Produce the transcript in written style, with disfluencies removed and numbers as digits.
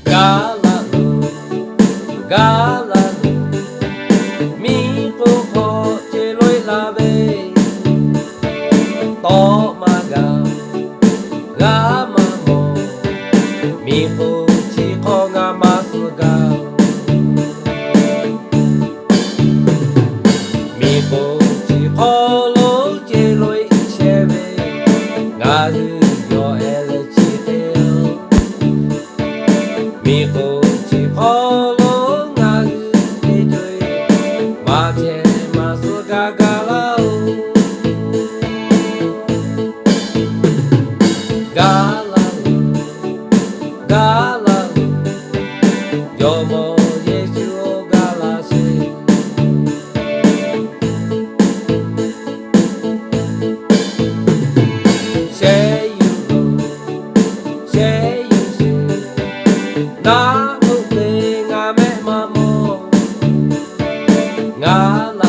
Galalo, galalo, mi poco ce lo lave, to maga, gamamo, mi po ci konga masuga, mi po ci kolo ce lo cheve, ngadu yo ele chiteo, mi po ci kolo ngadu ejoi, mache masuga galau. Galalo, galalo, yo mo Yesu o galase. Say you go, say you say, na mo te nga me mamo, ngala.